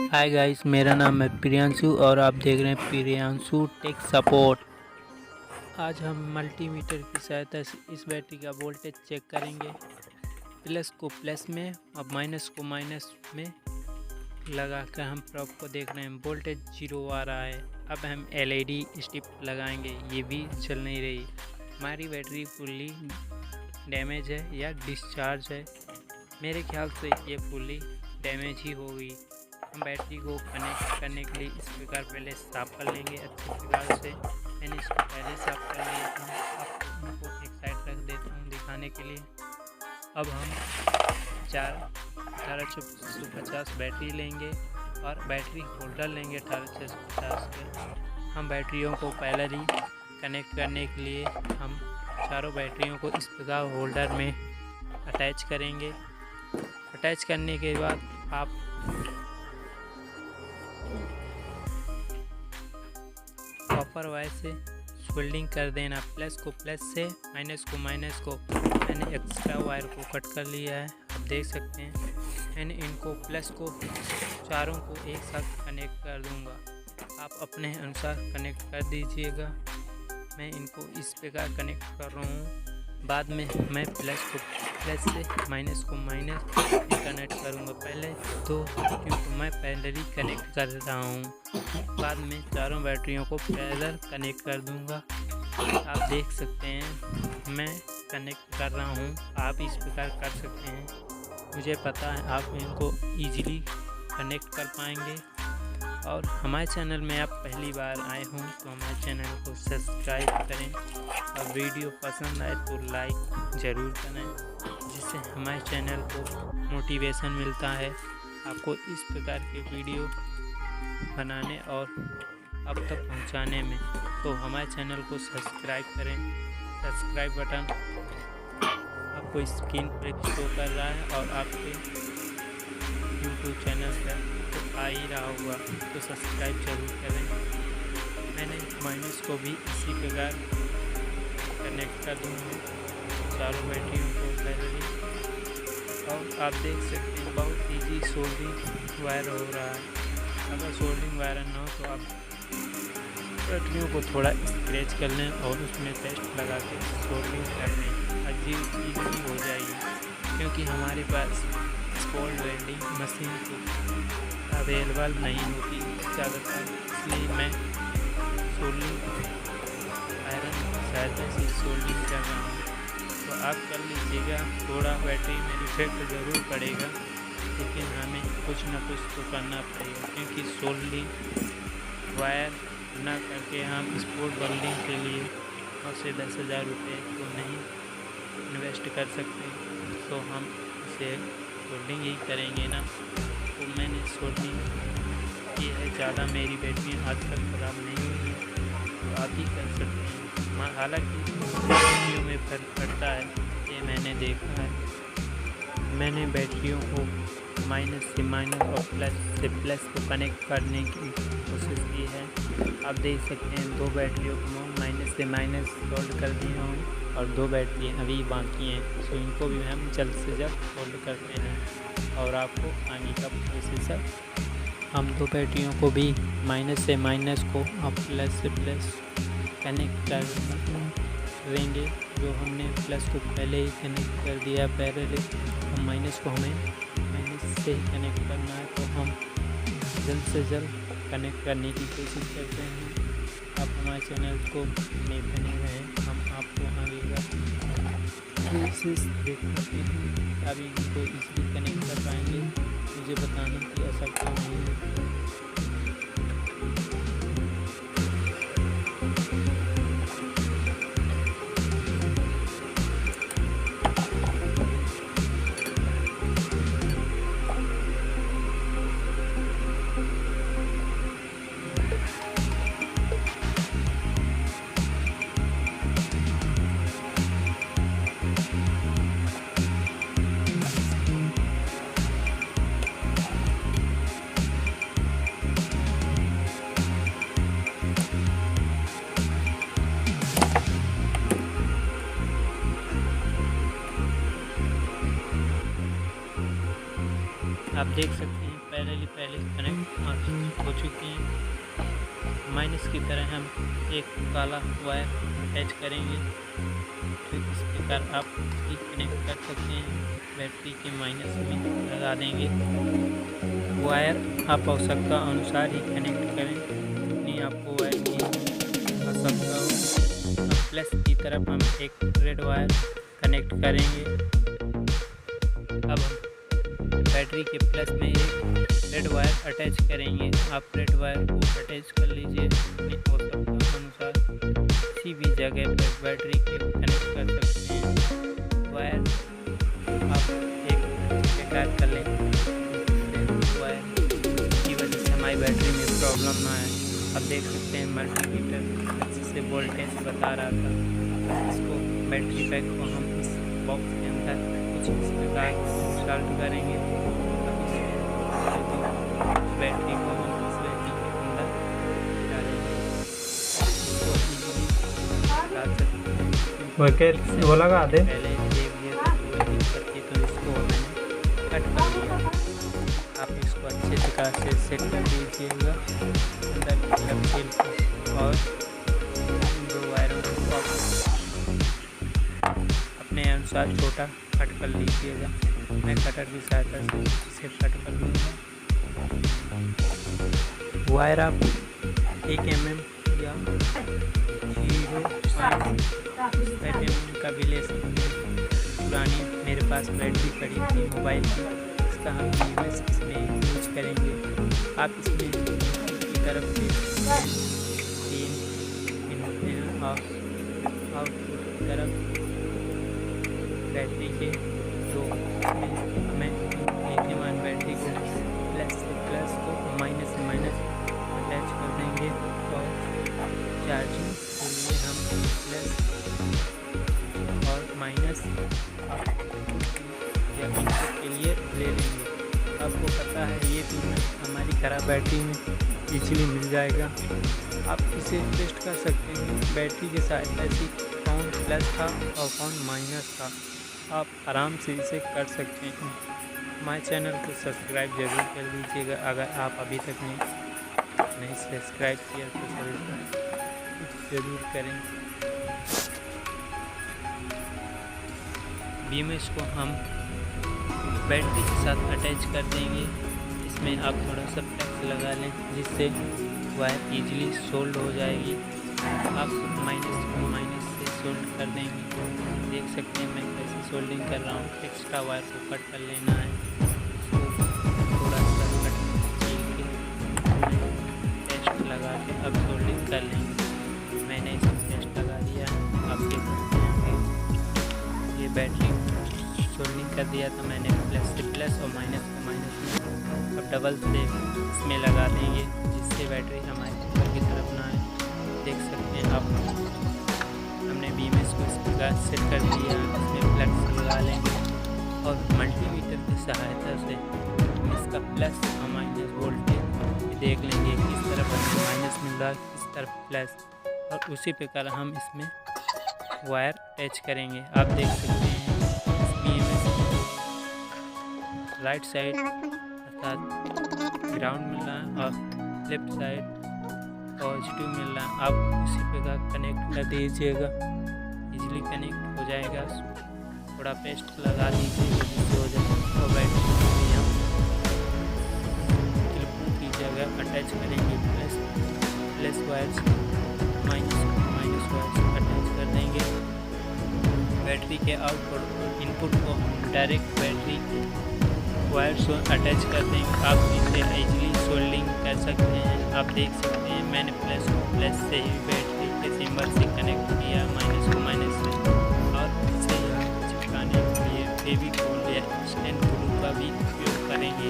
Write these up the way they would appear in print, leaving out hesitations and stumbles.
Hi guys, मेरा नाम है प्रियांशु और आप देख रहे हैं प्रियांशु टेक सपोर्ट। आज हम मल्टीमीटर की सहायता से इस बैटरी का वोल्टेज चेक करेंगे। प्लस को प्लस में और माइनस को माइनस में लगाकर हम प्रोब को देख रहे हैं। वोल्टेज 0 आ रहा है। अब हम एलईडी स्ट्रिप लगाएंगे, ये भी चल नहीं रही। हमारी बैटरी फुल्ली डैमेज है या डिस्चार्ज है। मेरे ख्याल से ये फुल्ली डैमेज ही होगी। हम बैटरी को कनेक्ट करने के लिए स्पीकर पहले साफ़ कर लेंगे अच्छे प्रकार से। मैंने इसको पहले साफ़ कर लिया था। अब इनको एक साइड रख देता हूँ दिखाने के लिए। अब हम 1850 बैटरी लेंगे और बैटरी होल्डर लेंगे 1850 के। हम बैटरियों को पैरेलली कनेक्ट करने के लिए हम चारों बैटरियों को स्पीकर होल्डर में अटैच करेंगे। अटैच करने के बाद आप कॉपर वायर से सोल्डिंग कर देना। प्लस को प्लस से, माइनस को माइनस को। मैंने एक्स्ट्रा वायर को कट कर लिया है, आप देख सकते हैं। मैंने इनको प्लस को चारों को एक साथ कनेक्ट कर दूंगा। आप अपने अनुसार कनेक्ट कर दीजिएगा। मैं इनको इस प्रकार कनेक्ट कर रहा हूँ। बाद में मैं प्लस को प्लस से, माइनस को माइनस से कनेक्ट करूँगा। पहले तो क्योंकि मैं पैरेलली कनेक्ट कर रहा हूँ। बाद में चारों बैटरियों को पैरेलल कनेक्ट कर दूँगा। आप देख सकते हैं मैं कनेक्ट कर रहा हूँ, आप इस प्रकार कर सकते हैं। मुझे पता है आप इनको ईजिली कनेक्ट कर पाएंगे। और हमारे चैनल में आप पहली बार आए हों तो हमारे चैनल को सब्सक्राइब करें और वीडियो पसंद आए तो लाइक ज़रूर करें, जिससे हमारे चैनल को मोटिवेशन मिलता है आपको इस प्रकार के वीडियो बनाने और अब तक पहुंचाने में। तो हमारे चैनल को सब्सक्राइब करें। सब्सक्राइब बटन आपको स्क्रीन पर शो कर रहा है और आपके यूट्यूब चैनल पर तो आ ही रहा होगा, तो सब्सक्राइब जरूर करें। मैंने माइनस को भी इसी प्रकार कनेक्ट कर दूँगा चारों बैटरियों को पैरेलली। और आप देख सकते हैं बहुत ईजी सोल्डिंग वायर हो रहा है। अगर सोल्डिंग वायर ना हो तो आप बैटरियों को थोड़ा स्क्रैच कर लें और उसमें पेस्ट लगा के सोल्डिंग कर लें। ईजी हो जाएगी, क्योंकि हमारे पास कोल्ड वेल्डिंग मशीन तो अवेलेबल नहीं होती ज़्यादातर, इसलिए मैं सोल्डिंग आयरन सहायता से सोल्डिंग कर रहा हूँ। तो आप कर लीजिएगा। थोड़ा बैटरी में इफेक्ट ज़रूर पड़ेगा, लेकिन हमें कुछ ना कुछ तो करना पड़ेगा, क्योंकि सोल्डिंग वायर ना करके हम स्पोर्ट वेल्डिंग के लिए 9 से 10,000 रुपये तो नहीं इन्वेस्ट कर सकते। तो हम इसे सोल्डिंग ही करेंगे ना। तो मैंने सोल्डिंग की है, ज़्यादा मेरी बैटरी आज तक ख़राब नहीं हुई है, तो आप ही कर सकते हैं। हालांकि बैटरियों में फर्क पड़ता है, ये मैंने देखा है। मैंने बैटरियों को माइनस से माइनस और प्लस से प्लस को कनेक्ट करने की कोशिश की है। आप देख सकते हैं 2 बैटरियों को माइनस से माइनस सोल्ड कर दिया हूँ और 2 बैटरी अभी बाकी हैं, तो इनको भी हम जल्द से जल्द सोल्ड करते हैं और आपको आगे का प्रोसेसर। हम 2 बैटरियों को भी माइनस से माइनस को और प्लस से प्लस कनेक्ट करेंगे। जो हमने प्लस को पहले ही कनेक्ट कर दिया पैरेलल, और माइनस को हमें माइनस से कनेक्ट करना है, तो हम जल्द से जल्द कनेक्ट करने की कोशिश करते हैं। आप हमारे चैनल को नहीं बने हुए हैं, हम आपको आगे का प्रोसेस दिखाते हैं। अभी इनको इजीली कनेक्ट कर पाएंगे, मुझे बताने की आवश्यकता नहीं है। पहले कनेक्ट हो चुकी हैं। माइनस की तरह हम एक काला वायर अटैच करेंगे, तो इस प्रकार आप भी कनेक्ट कर सकते हैं। बैटरी के माइनस में लगा देंगे। वायर आप आवश्यकता अनुसार ही कनेक्ट करें, जितनी आपको वायर की आवश्यकता हो। अब प्लस की तरफ हम एक रेड वायर कनेक्ट करेंगे। अब हम बैटरी के प्लस में एक रेड वायर अटैच करेंगे। आप रेड वायर को अटैच कर लीजिए अपनी आवश्यकता अनुसार। किसी भी जगह पर बैटरी के कनेक्ट कर सकते हैं। वायर आप एक बेकार कर लें, वायर की वजह से हमारी बैटरी में प्रॉब्लम ना आए। आप देख सकते हैं मल्टीमीटर अच्छे से वोल्टेज बता रहा था। इसको बैटरी पैक को हम इस बॉक्स के अंदर कुछ इस प्रकार इंस्टॉल करेंगे। बैटरी को हम इस बैटरी के अंदर डालेंगे। इसको इजीली डाल सकते हैं। वो लगा दे। पहले देख लिया था कोई दिक्कत थी, तो इसको मैंने कट कर दिया। आप इसको अच्छे प्रकार से सेट कर दीजिएगा अंदर की और दो वायरों को अपने अनुसार छोटा कट कर लीजिएगा। मैं कटर की सहायता से इसे कट कर लूँगा। वायर आप 1 mm या 0.5 mm का भी ले सकते हैं। पुरानी मेरे पास बैटरी पड़ी थी मोबाइल की, इसका हम यूज इसमें यूज करेंगे। आप इसमें की तरफ से 3 पिन और आउटपुट की तरफ बैटरी के 2 में हमें लिथियम बैटरी को प्लस से प्लस को माइनस से माइनस अटैच कर देंगे और चार्जिंग के लिए हम प्लस और माइनस या इनपुट के लिए ले लेंगे। आपको पता है ये भी हमारी खराब बैटरी में इजीली मिल जाएगा। आप इसे टेस्ट कर सकते हैं बैटरी के सहायता से कौन प्लस था और कौन माइनस था। आप आराम से इसे कर सकते हैं। हमारे चैनल को सब्सक्राइब जरूर कर लीजिएगा। अगर आप अभी तक नहीं सब्सक्राइब किया तो सब्सक्राइब जरूर करें। BMS को हम बैटरी के साथ अटैच कर देंगे। इसमें आप थोड़ा सा फ्लेक्स लगा लें, जिससे वायर इजीली सोल्ड हो जाएगी। आप माइनस को माइनस से सोल्ड कर देंगे। देख सकते हैं मैं कैसे सोल्डिंग कर रहा हूँ। एक्स्ट्रा वायर को कट कर लेना है, थोड़ा सा कट के टेस्ट लगा के अब सोल्डिंग कर लेंगे। मैंने इसे टेस्ट लगा दिया है। आप देख सकते हैं ये बैटरी सोल्डिंग कर दिया था मैंने प्लस से प्लस और माइनस से माइनस में। अब डबल से इसमें लगा देंगे, जिससे बैटरी हमारे ऊपर की तरफ ना आए। देख सकते हैं आप हमने BMS को इस प्रकार सेट कर दिया। इसमें फ्लैक्स लगा लेंगे और मल्टीमीटर की सहायता से इसका प्लस और माइनस वोल्टेज देख लेंगे। किस तरफ माइनस मिल रहा है, किस तरफ प्लस, और उसी प्रकार हम इसमें वायर अटैच करेंगे। आप देख सकते हैं इस BMS राइट साइड अर्थात ग्राउंड मिल रहा है और लेफ्ट साइड पॉजिटिव मिल रहा है। आप उसी प्रकार कनेक्ट कर दीजिएगा, इजीली कनेक्ट हो जाएगा। थोड़ा पेस्ट लगा दीजिएगा जिससे हो जाए। और बैटरी में हम क्लिपों की जगह अटैच करेंगे plus wires, minus wires attach कर देंगे। बैटरी के आउटपुट और इनपुट को हम डायरेक्ट बैटरी वायर से अटैच कर देंगे। आप इसे इजीली सोल्डिंग कर सकते हैं। आप देख सकते हैं मैंने प्लस को प्लस से ही बैटरी के सिंबल से कनेक्ट किया, माइनस को माइनस से, और इसे चिपकाने के लिए फेविकोल या स्टेन ग्लू का भी उपयोग करेंगे।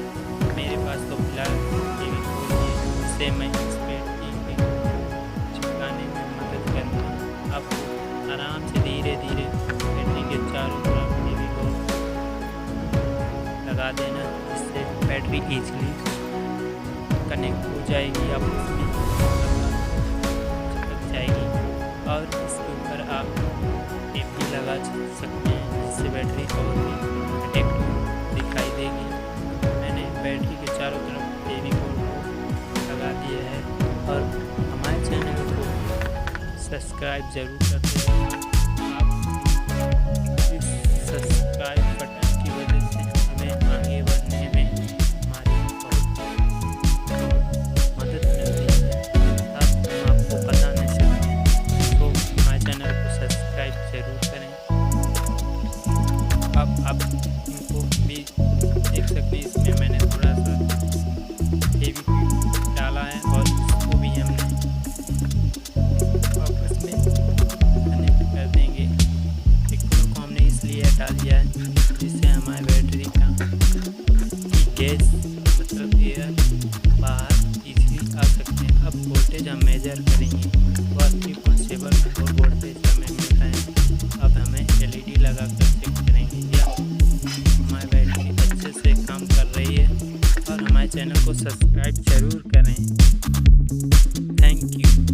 मेरे पास तो फिलहाल फेविकोल है, जिससे मैं इस बैटरी के चिपकाने में मदद करूँगा। आपको आराम से धीरे धीरे बैटरी के चारों तरफ फेविकोल लगा देना, जिससे बैटरी इजीली कनेक्ट हो जाएगी। आप उसमें चिपक जाएगी और इसके ऊपर आप टेप भी लगा सकते हैं, जिससे बैटरी और भी प्रोटेक्ट दिखाई देगी। मैंने बैटरी के चारों तरफ टेप सब्सक्राइब ज़रूर करते रहें। आप इस सब्सक्राइब बटन की वजह से हमें आगे बढ़ने में हमारी बहुत मदद मिलती है। अब हम आपको पता नहीं सकते तो हमारे चैनल को सब्सक्राइब ज़रूर करें। अब आप इनको भी देख सकते हैं, इसमें मैंने थोड़ा सा फेविक्विक डाला है और इसको भी हमने आपस में कनेक्ट कर देंगे। पिक्चर को हमने इसलिए हटा दिया है जिससे हमारे बैटरी का गैस मतलब एयर बाहर इजीली आ सकते हैं। अब वोल्टेज हम मेजर करेंगे तो 3.74 वोल्टेज हमें मिलता है। अब हमें LED लगा कर चेक करेंगे या हमारी बैटरी अच्छे से काम कर रही है। और हमारे चैनल को सब्सक्राइब ज़रूर करें। Thank you.